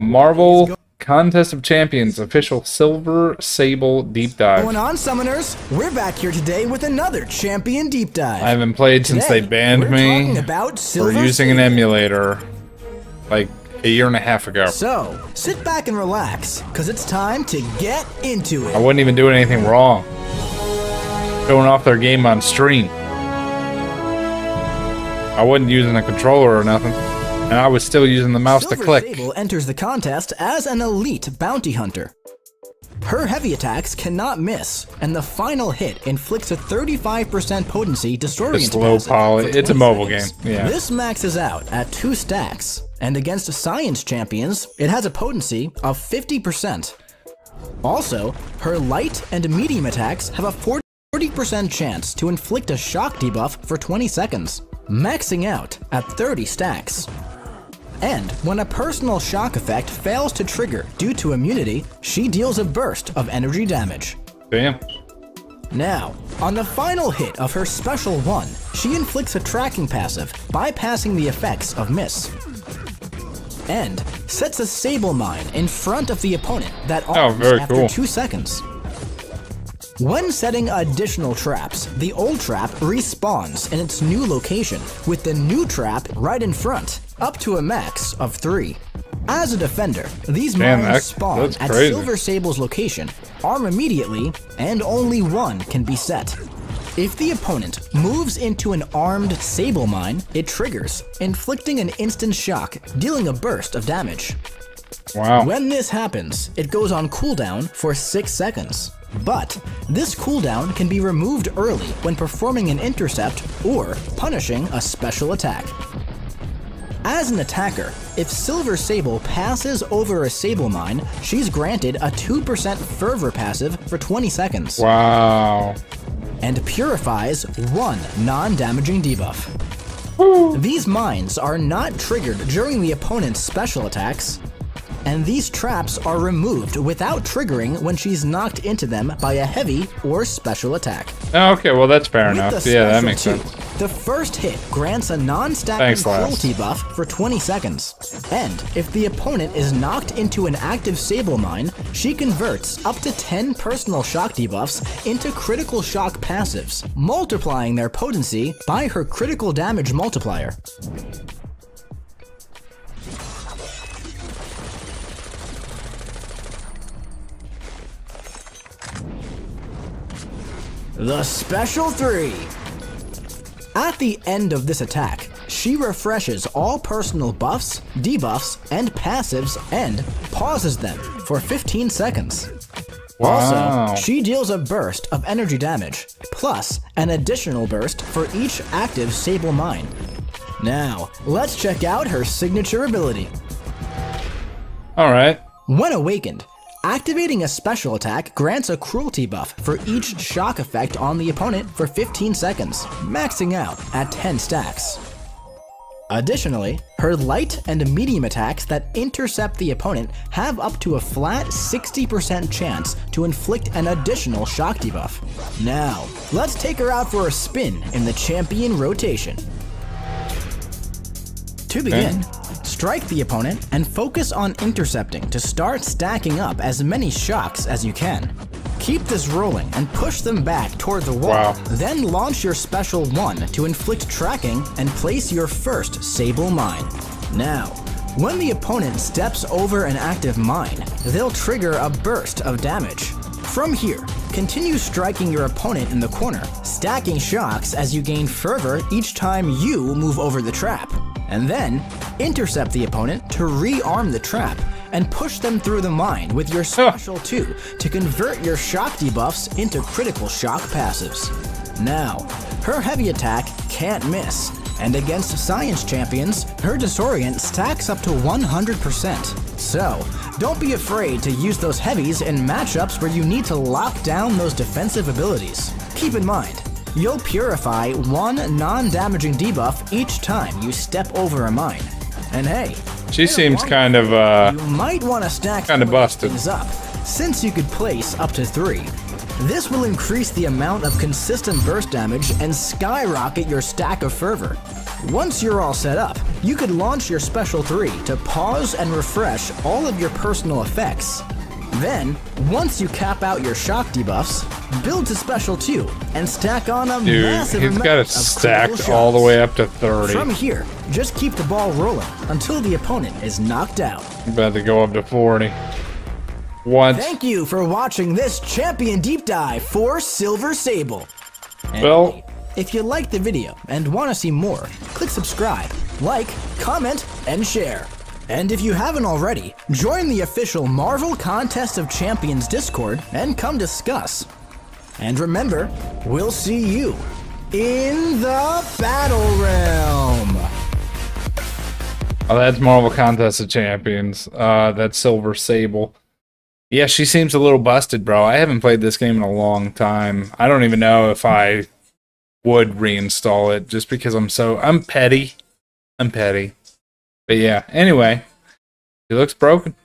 Marvel Contest of Champions official Silver Sable deep dive. Going on, summoners? We're back here today with another champion deep dive. I haven't played since they banned me for using an emulator like a year and a half ago. So, sit back and relax, because it's time to get into it. I wasn't even doing anything wrong. Showing off their game on stream. I wasn't using a controller or nothing. And I was still using the mouse to click. Sable enters the contest as an elite bounty hunter. Her heavy attacks cannot miss, and the final hit inflicts a 35% potency disorientation. It's low poly. It's a mobile game. Yeah. This maxes out at 2 stacks, and against science champions, it has a potency of 50%. Also, her light and medium attacks have a 40% chance to inflict a shock debuff for 20 seconds, maxing out at 30 stacks. And when a personal shock effect fails to trigger due to immunity, she deals a burst of energy damage. Damn. Now, on the final hit of her special one, she inflicts a tracking passive, bypassing the effects of miss. And sets a Sable mine in front of the opponent that arms after 2 seconds. When setting additional traps, the old trap respawns in its new location, with the new trap right in front, up to a max of 3. As a defender, these mines spawn at Silver Sable's location, arm immediately, and only one can be set. If the opponent moves into an armed Sable mine, it triggers, inflicting an instant shock, dealing a burst of damage. Wow. When this happens, it goes on cooldown for 6 seconds. But this cooldown can be removed early when performing an intercept or punishing a special attack. As an attacker, if Silver Sable passes over a Sable mine, she's granted a 2% fervor passive for 20 seconds. Wow. And purifies 1 non-damaging debuff. These mines are not triggered during the opponent's special attacks, and these traps are removed without triggering when she's knocked into them by a heavy or special attack. Okay, well that's fair enough. Yeah, that makes sense. The first hit grants a non-stacking cruelty buff for 20 seconds. And if the opponent is knocked into an active Sable mine, she converts up to 10 personal shock debuffs into critical shock passives, multiplying their potency by her critical damage multiplier. The Special 3. At the end of this attack, she refreshes all personal buffs, debuffs, and passives and pauses them for 15 seconds. Wow. Also, she deals a burst of energy damage, plus an additional burst for each active Sable mine. Now, let's check out her signature ability. Alright. When awakened, activating a special attack grants a cruelty buff for each shock effect on the opponent for 15 seconds, maxing out at 10 stacks. Additionally, her light and medium attacks that intercept the opponent have up to a flat 60% chance to inflict an additional shock debuff. Now, let's take her out for a spin in the champion rotation. To begin, strike the opponent and focus on intercepting to start stacking up as many shocks as you can. Keep this rolling and push them back toward the wall. Wow. Then launch your special one to inflict tracking and place your first Sable mine. Now, when the opponent steps over an active mine, they'll trigger a burst of damage. From here, continue striking your opponent in the corner, stacking shocks as you gain fervor each time you move over the trap. And then, intercept the opponent to re-arm the trap and push them through the mine with your special 2 to convert your shock debuffs into critical shock passives. Now, her heavy attack can't miss, and against science champions, her disorient stacks up to 100%. So, don't be afraid to use those heavies in matchups where you need to lock down those defensive abilities. Keep in mind, you'll purify 1 non-damaging debuff each time you step over a mine. And hey, she seems kind of you might want to stack kind of busted things up, since you could place up to 3. This will increase the amount of consistent burst damage and skyrocket your stack of fervor. Once you're all set up, you could launch your Special 3 to pause and refresh all of your personal effects. Then, once you cap out your shock debuffs, build to Special 2 and stack on a massive amount of he's got it stacked all the way up to 30. From here, just keep the ball rolling until the opponent is knocked out. About to go up to 40. What? Thank you for watching this Champion Deep Dive for Silver Sable. And well, if you liked the video and want to see more, click subscribe, like, comment, and share. And if you haven't already, join the official Marvel Contest of Champions Discord and come discuss. And remember, we'll see you in the Battle Realm! Oh, that's Marvel Contest of Champions. That's Silver Sable. Yeah, she seems a little busted, bro. I haven't played this game in a long time. I don't even know if I would reinstall it just because I'm petty. I'm petty. But yeah, anyway, she looks broken.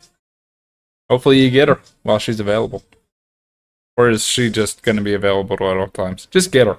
Hopefully you get her while she's available. Or is she just going to be available at all times? Just get her.